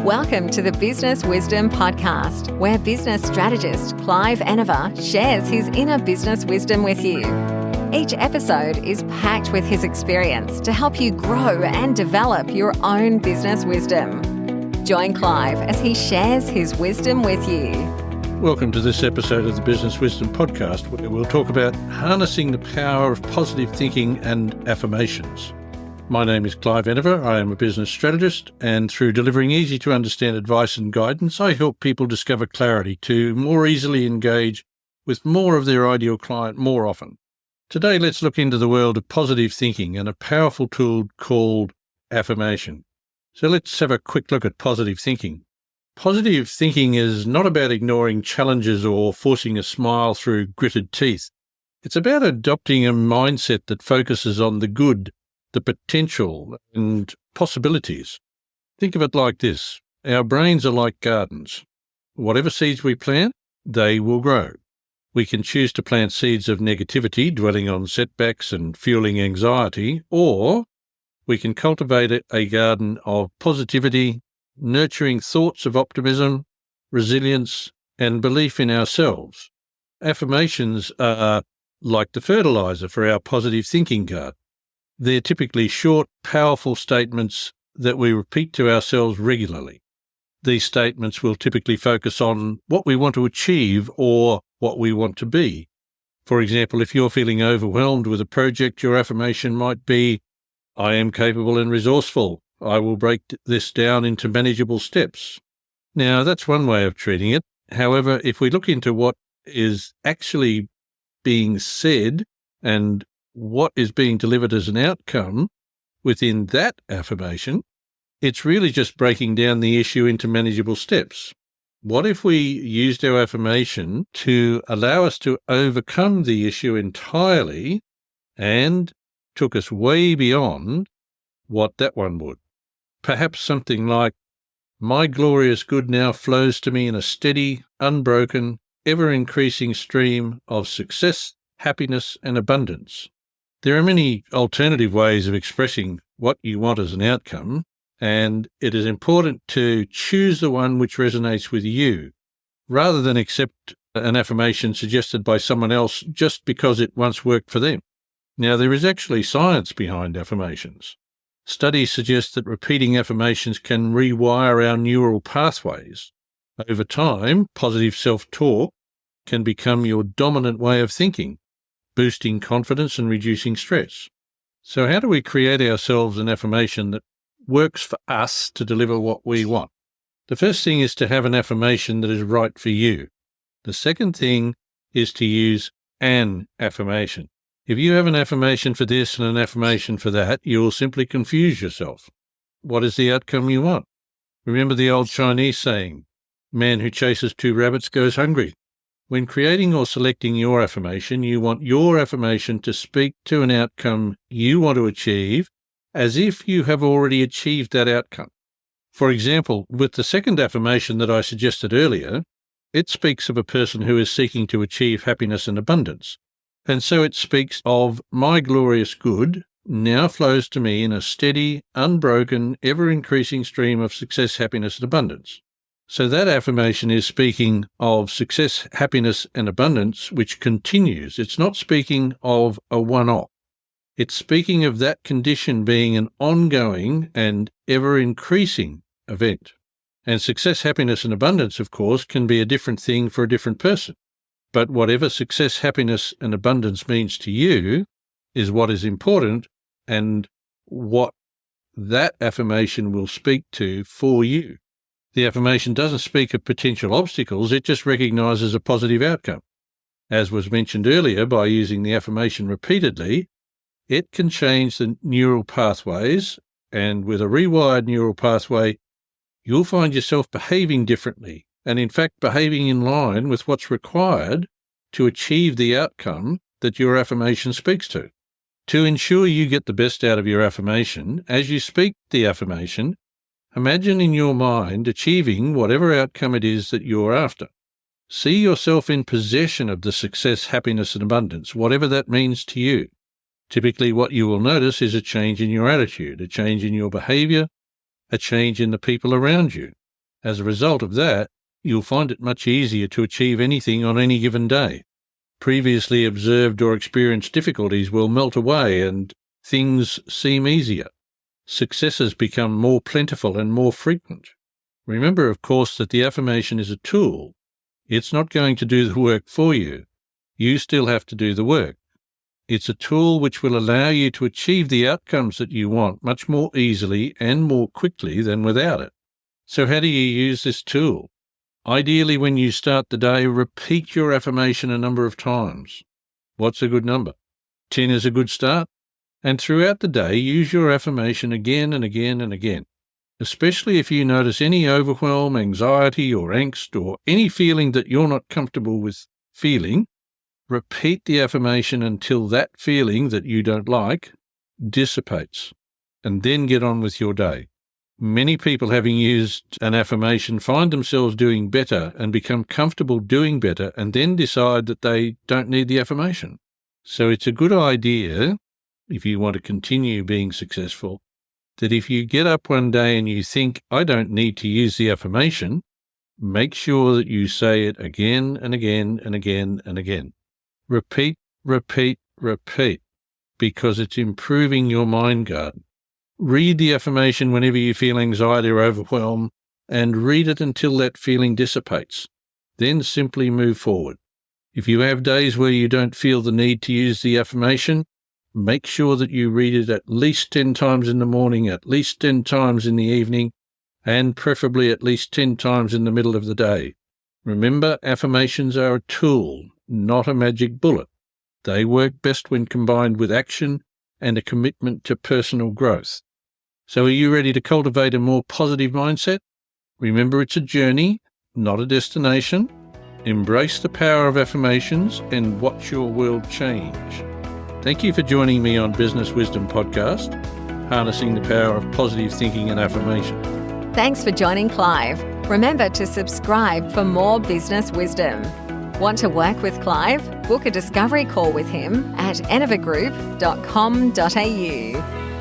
Welcome to the Business Wisdom Podcast, where business strategist Clive Enever shares his inner business wisdom with you. Each episode is packed with his experience to help you grow and develop your own business wisdom. Join Clive as he shares his wisdom with you. Welcome to this episode of the Business Wisdom Podcast, where we'll talk about harnessing the power of positive thinking and affirmations. My name is Clive Enever. I am a business strategist, and through delivering easy-to-understand advice and guidance, I help people discover clarity to more easily engage with more of their ideal client more often. Today, let's look into the world of positive thinking and a powerful tool called affirmation. So let's have a quick look at positive thinking. Positive thinking is not about ignoring challenges or forcing a smile through gritted teeth. It's about adopting a mindset that focuses on the good, the potential and possibilities. Think of it like this. Our brains are like gardens. Whatever seeds we plant, they will grow. We can choose to plant seeds of negativity, dwelling on setbacks and fueling anxiety, or we can cultivate a garden of positivity, nurturing thoughts of optimism, resilience, and belief in ourselves. Affirmations are like the fertilizer for our positive thinking garden. They're typically short, powerful statements that we repeat to ourselves regularly. These statements will typically focus on what we want to achieve or what we want to be. For example, if you're feeling overwhelmed with a project, your affirmation might be, "I am capable and resourceful. I will break this down into manageable steps." Now, that's one way of treating it. However, if we look into what is actually being said and what is being delivered as an outcome within that affirmation, it's really just breaking down the issue into manageable steps. What if we used our affirmation to allow us to overcome the issue entirely and took us way beyond what that one would? Perhaps something like, "My glorious good now flows to me in a steady, unbroken, ever-increasing stream of success, happiness, and abundance." There are many alternative ways of expressing what you want as an outcome, and it is important to choose the one which resonates with you, rather than accept an affirmation suggested by someone else just because it once worked for them. Now, there is actually science behind affirmations. Studies suggest that repeating affirmations can rewire our neural pathways. Over time, positive self-talk can become your dominant way of thinking, boosting confidence and reducing stress. So how do we create ourselves an affirmation that works for us to deliver what we want? The first thing is to have an affirmation that is right for you. The second thing is to use an affirmation. If you have an affirmation for this and an affirmation for that, you will simply confuse yourself. What is the outcome you want? Remember the old Chinese saying, "Man who chases two rabbits goes hungry." When creating or selecting your affirmation, you want your affirmation to speak to an outcome you want to achieve as if you have already achieved that outcome. For example, with the second affirmation that I suggested earlier, it speaks of a person who is seeking to achieve happiness and abundance. And so it speaks of, "My glorious good now flows to me in a steady, unbroken, ever-increasing stream of success, happiness, and abundance." So that affirmation is speaking of success, happiness, and abundance, which continues. It's not speaking of a one-off. It's speaking of that condition being an ongoing and ever-increasing event. And success, happiness, and abundance, of course, can be a different thing for a different person. But whatever success, happiness, and abundance means to you is what is important and what that affirmation will speak to for you. The affirmation doesn't speak of potential obstacles, it just recognizes a positive outcome. As was mentioned earlier, by using the affirmation repeatedly, it can change the neural pathways, and with a rewired neural pathway, you'll find yourself behaving differently, and in fact behaving in line with what's required to achieve the outcome that your affirmation speaks to. To ensure you get the best out of your affirmation, as you speak the affirmation, imagine in your mind achieving whatever outcome it is that you're after. See yourself in possession of the success, happiness, and abundance, whatever that means to you. Typically, what you will notice is a change in your attitude, a change in your behavior, a change in the people around you. As a result of that, you'll find it much easier to achieve anything on any given day. Previously observed or experienced difficulties will melt away and things seem easier. Successes become more plentiful and more frequent. Remember, of course, that the affirmation is a tool. It's not going to do the work for you. You still have to do the work. It's a tool which will allow you to achieve the outcomes that you want much more easily and more quickly than without it. So how do you use this tool? Ideally, when you start the day, repeat your affirmation a number of times. What's a good number? 10 is a good start. And throughout the day, use your affirmation again and again and again. Especially if you notice any overwhelm, anxiety or angst or any feeling that you're not comfortable with feeling, repeat the affirmation until that feeling that you don't like dissipates, and then get on with your day. Many people, having used an affirmation, find themselves doing better and become comfortable doing better and then decide that they don't need the affirmation. So it's a good idea, if you want to continue being successful, that if you get up one day and you think, I don't need to use the affirmation, make sure that you say it again and again and again and again. Repeat, repeat, repeat, because it's improving your mind garden. Read the affirmation whenever you feel anxiety or overwhelm, and read it until that feeling dissipates. Then simply move forward. If you have days where you don't feel the need to use the affirmation, make sure that you read it at least 10 times in the morning, at least 10 times in the evening, and preferably at least 10 times in the middle of the day. Remember, affirmations are a tool, not a magic bullet. They work best when combined with action and a commitment to personal growth. So are you ready to cultivate a more positive mindset? Remember, it's a journey, not a destination. Embrace the power of affirmations and watch your world change. Thank you for joining me on Business Wisdom Podcast, harnessing the power of positive thinking and affirmation. Thanks for joining Clive. Remember to subscribe for more business wisdom. Want to work with Clive? Book a discovery call with him at enervagroup.com.au.